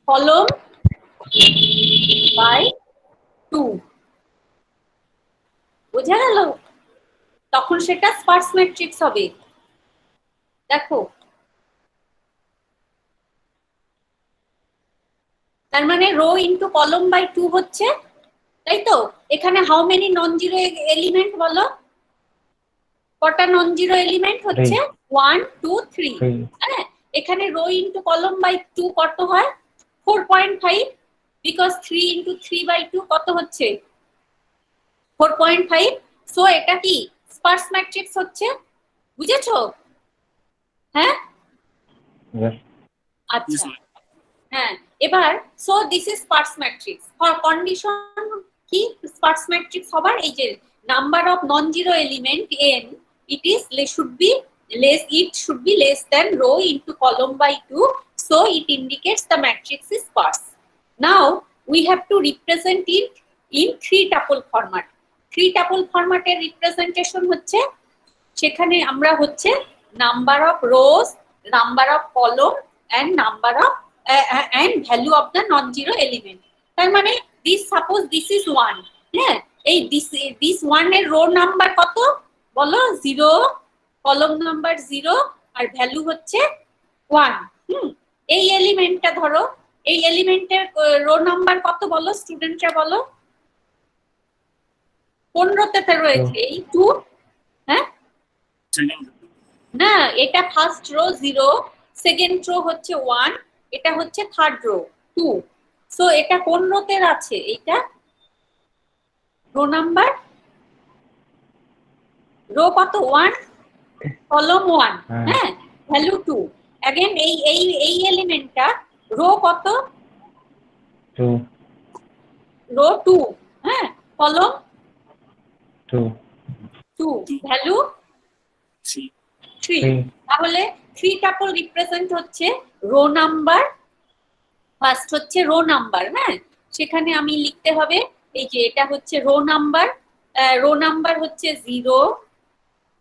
কলম বাই 2, বোঝা গেল? তখন সেটা স্পার্স ম্যাট্রিক্স হবে। দেখো, তার মানে রো ইনটু কলম বাই 2 হচ্ছে, তাই তো? এখানে how many non zero element বলো, কটা নন জিরো এলিমেন্ট হচ্ছে? 1 2 3, হ্যাঁ। এখানে রো ইনটু কলম বাই 2 কত হয়? 4.5, বিকজ 3 ইনটু 3 বাই 2 কত হচ্ছে? 4.5। সো এটা কি স্পার্স ম্যাট্রিক্স হচ্ছে, বুঝেছো? হ্যাঁ, আচ্ছা, হ্যাঁ। এবার so this is Spurs matrix, for condition কি স্পার্স ম্যাট্রিক্স হবার, এই যে number of non zero element n, it should be less than row into column by 2, so it indicates the matrix is sparse. Now we have to represent it in 3 tuple format. 3 tuple format এর representation হচ্ছে, সেখানে আমরা হচ্ছে number of rose, number of কলম and number of and value of the non-zero element. তার মানে suppose this is 1, হ্যাঁ, এই this 1 এর রো নাম্বার কত বলো? 0, কলম নাম্বার 0, আর ভ্যালু হচ্ছে 1, এই এলিমেন্টটা ধরো, এই এলিমেন্টের রো নাম্বার কত বলো স্টুডেন্টরা বলো? কোন রোতে রয়েছে? এই 2, হ্যাঁ না, এটা ফার্স্ট রো 0, সেকেন্ড রো হচ্ছে 1, এটা হচ্ছে থার্ড রো 2, সো এটা কোন রোতে আছে? এইটা রো নাম্বার, রো কত? 1, কলম 1, হ্যাঁ, ভ্যালু 2, अगेन এই এলিমেন্টটা রো কত? 2, রো 2, হ্যাঁ, কলম 2, ভ্যালু 3। তাহলে 3 টাপল রিপ্রেজেন্ট হচ্ছে রো নাম্বার, ফার্স্ট হচ্ছে রো নাম্বার, হ্যাঁ, সেখানে আমি লিখতে হবে এই যে এটা হচ্ছে রো নাম্বার হচ্ছে 0,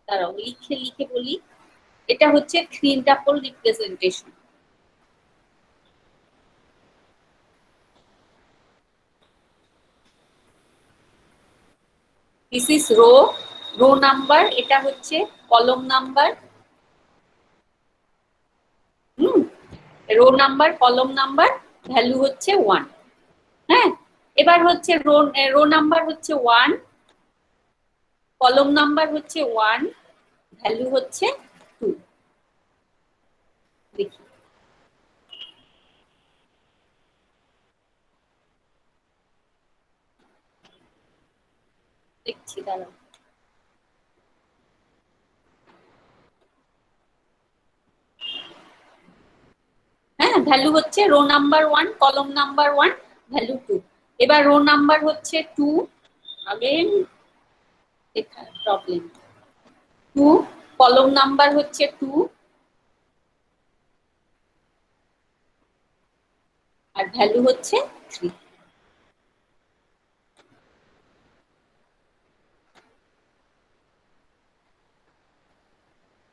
দাঁড়াও লিখে বলি, এটা হচ্ছে 3 tuple representation. This is rho number, এটা হচ্ছে কলম নাম্বার, রো নাম্বার, কলম নাম্বার, ভ্যালু হচ্ছে 1, হ্যাঁ। এবার হচ্ছে রো নাম্বার হচ্ছে 1, কলম নাম্বার হচ্ছে 1, ভ্যালু হচ্ছে 2। দেখি, দেখছি, দাঁড়াও, হ্যাঁ, ভ্যালু হচ্ছে রো নাম্বার 1, কলম নাম্বার 1, ভ্যালু 2। এবার রো নাম্বার হচ্ছে 2, अगेन এখানে প্রবলেম, 2, কলম নাম্বার হচ্ছে 2 আর ভ্যালু হচ্ছে 3।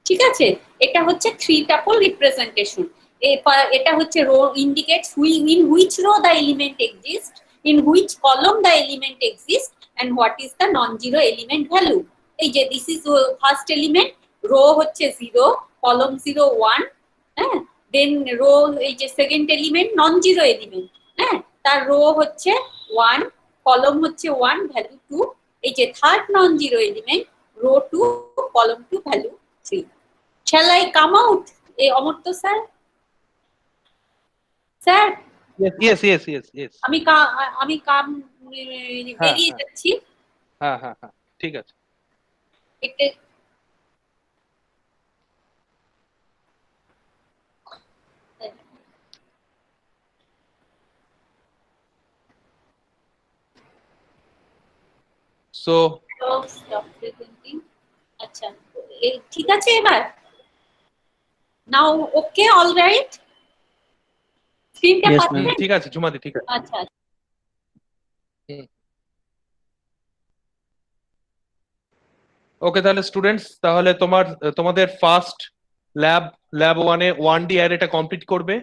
ঠিক আছে, এটা হচ্ছে 3 টাপল রিপ্রেজেন্টেশন। এটা হচ্ছে row indicates in which row the element exists, in which column the element exists, and what is the non-zero element value. এই যে this is first element, row হচ্ছে 0, column 0 1, হ্যাঁ, then row এই যে second element non-zero element, হ্যাঁ, তার rho হচ্ছে 1, কলম হচ্ছে 1, ভ্যালু 2। এই যে third non-zero element, row 2, column 2, value 3. Shall I come out? Amartya sir, sir yes. আমি বেরিয়ে যাচ্ছি। হ্যাঁ, ঠিক আছে। এটা So stop presenting. আচ্ছা, ঠিক আছে এবার? Now okay, all right? স্ক্রিনটা Yes, পাচ্ছেন? ma'am. ঠিক আছে ঝুমাদি, ঠিক আছে। আচ্ছা, ওকে, তাহলে স্টুডেন্টস, তাহলে তোমাদের ফার্স্ট ল্যাব 1-এ 1D অ্যারেটা কমপ্লিট করবে,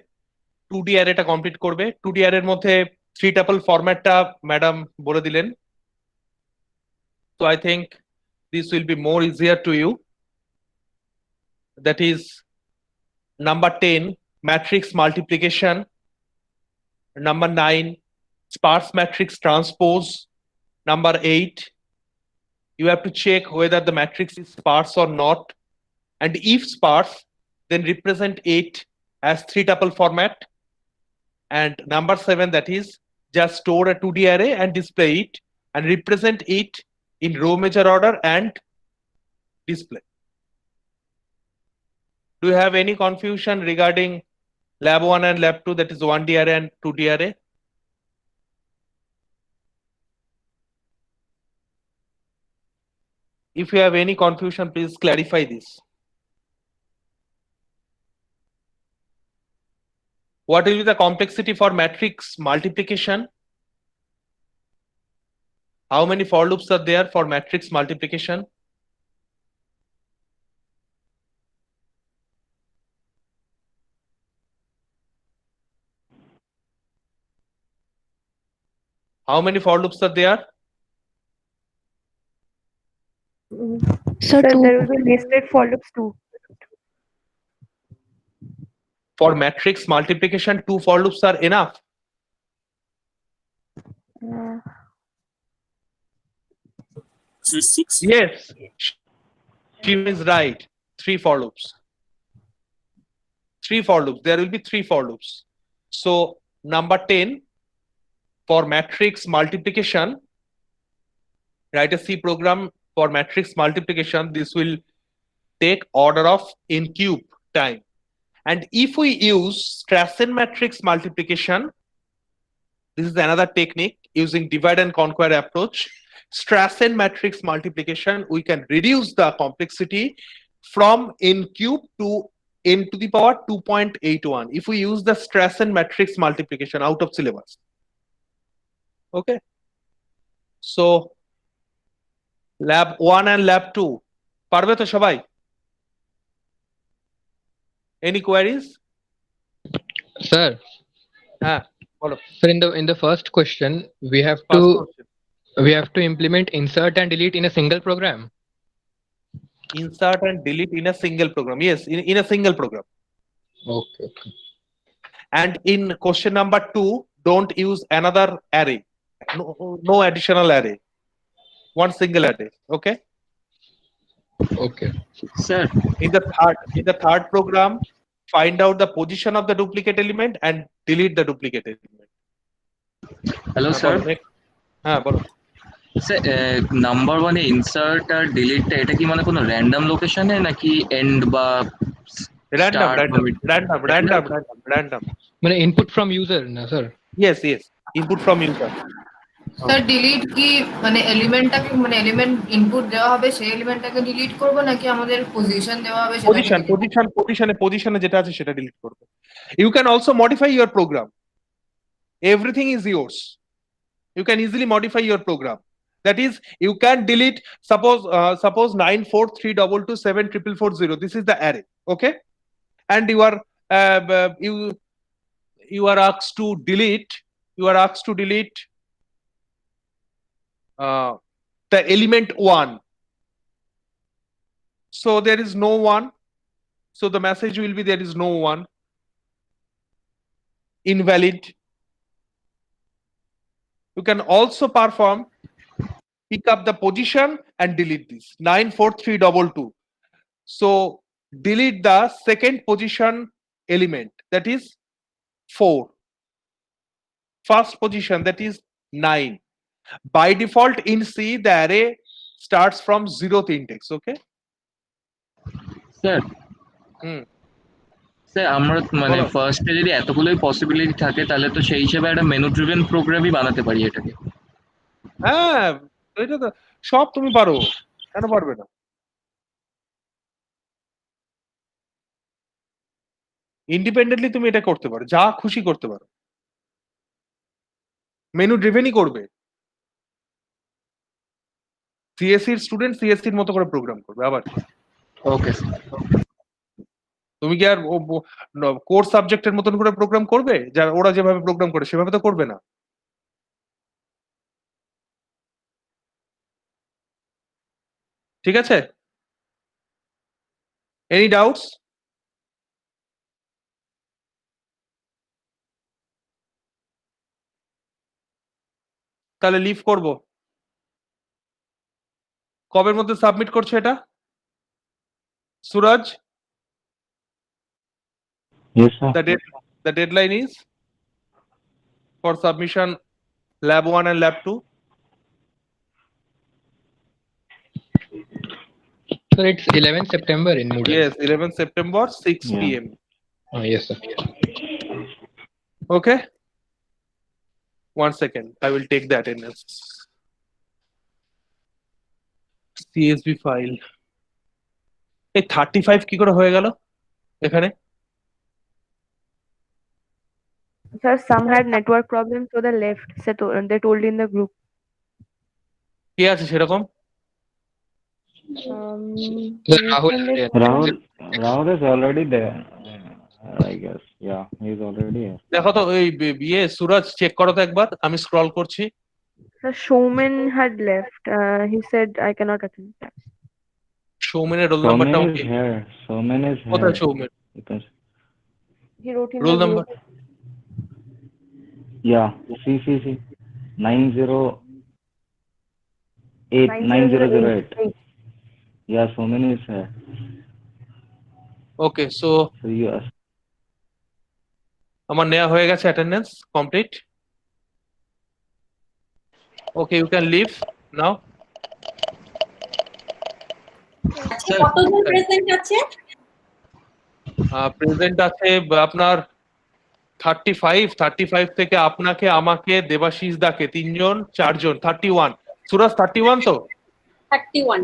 2D অ্যারেটা কমপ্লিট করবে। 2D অ্যারের মধ্যে 3 টাপল ফরম্যাটটা ম্যাডাম বলে দিলেন। So I think this will be more easier to you. That is number 10, matrix multiplication. Number 9, sparse matrix transpose. Number 8, you have to check whether the matrix is sparse or not. And if sparse, then represent it as 3 tuple format. And number 7, that is just store a 2D array and display it and represent it in row measure order and display. Do you have any confusion regarding lab 1 and lab 2, that is 1D array and 2D array? If you have any confusion, please clarify this. What will be the complexity for matrix multiplication? How many for loops are there for matrix multiplication? How many for loops are there? Sir, two. there will be nested for loops too. For matrix multiplication, 2 for loops are enough. So 6. Yes, she is right. 3 for loops. 3 for loops. There will be 3 for loops. So number 10, for matrix multiplication, write a C program for matrix multiplication. This will take order of n cube time. And if we use Strassen matrix multiplication, this is another technique using divide and conquer approach. Strassen matrix multiplication, we can reduce the complexity from n cube to n to the power 2.81 if we use the Strassen matrix multiplication out of syllabus. Okay. So lab 1 and lab 2, পারবে তো সবাই? Any queries? Sir, হ্যাঁ, বলো। sir, in the first question, we have to implement insert and delete in a single program. Insert and delete in a single program. Yes, in a single program. Okay. And in question number 2, don't use another array. No additional array. One single array. Okay. Okay. Sir, In the third program, find out the position of the duplicate element and delete the duplicate element. hello sir. হ্যাঁ বলো। Sir, number 1 এ insert আর delete এটা কি মানে কোনো random লোকেশনে নাকি end বা Random. মানে input from user না sir? Yes, yes. Input from user. Sir delete কি মানে এলিমেন্টটাকে মানে এলিমেন্ট ইনপুট দেওয়া হবে সেই এলিমেন্টটাকে ডিলিট করব নাকি আমাদের পজিশন দেওয়া হবে সেটাকে Position যেটা আছে সেটা delete করবে. You can also modify your program. Everything is yours. You can easily modify your program. That is, you can delete, suppose 94322744440. This is the array, okay? And you are asked to delete. The element 1. So there is no 1. So the message will be there is no 1. Invalid. You can also pick up the position and delete this 94322. So delete the second position element, that is 4. First position, that is 9. By default in C, the array starts from 0th index, okay? Sir hmm. Sir আমরা মানে বলো। ফার্স্টে যদি এতগুলোই possibility থাকে তাহলে তো সেই হিসেবে একটা মেনু ড্রিভেন প্রোগ্রামই বানাতে পারি এটাকে। হ্যাঁ, এটা তো সব তুমি পারো, কেন পারবে না? ইন্ডিপেন্ডেন্টলি তুমি এটা করতে পারো, যা খুশি করতে পারো, মেনু ড্রিভেনই করবে। সিএসসির স্টুডেন্ট সিএসসির মতো করে প্রোগ্রাম করবে। আবার ওকে স্যার। তুমি কি আর কোর সাবজেক্টের মতন করে প্রোগ্রাম করবে? যারা ওরা যেভাবে প্রোগ্রাম করে সেভাবে তো করবে না। ঠিক আছে? Any doubts? তাহলে লিভ করব। কবের মধ্যে সাবমিট করছো এটা? Suraj? Yes, sir. The deadline is for submission lab 1 and lab 2. Sir, it's 11th September in Moodle. Yes, 11th September, 6 Yeah. p.m. Oh, yes, sir. Okay. 1 second. I will take the attendance. CSV file. এই 35 কি করে হয়ে গেল এখানে? Sir, some had network problems, so they left. So they told in the group. কে আছে সেরকম? Sir, Rahul. Rahul is already there. I guess. Yeah, he's already here. দেখো তো ওই বিয়ে সুরজ চেক করো তো একবার, আমি স্ক্রল করছি। Sir, Showman had left. He said I cannot attend class. সৌমেনের রোল নাম্বারটা Soman কি? is here. Soman is here. কোথায় Soumen? You can- He wrote in roll the number? group. Yeah, CCC 9008. 9008. Yeah, Soman is here. Okay, so So yes. আমার নেওয়া হয়ে গেছে attendance complete. Okay, you can leave now. কতজন present আছে? Present আছে আপনার 35 থেকে আপনাকে, আমাকে, দেবাশিস দাকে 3 জন, 4 জন, 31। সুরজ 31 তো? 31।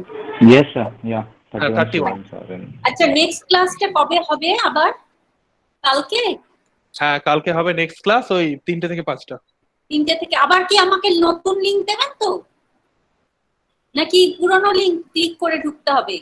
Yes, sir. Yeah. 31. আচ্ছা, নেক্সট ক্লাসটা কবে হবে আবার? কালকে? হ্যাঁ, কালকে হবে নেক্সট ক্লাস, ওই 3টে থেকে 5টা। 3টে থেকে। আবার কি আমাকে নতুন লিংক দেবেন তো, নাকি পুরনো লিংক ক্লিক করে ঢুকতে হবে?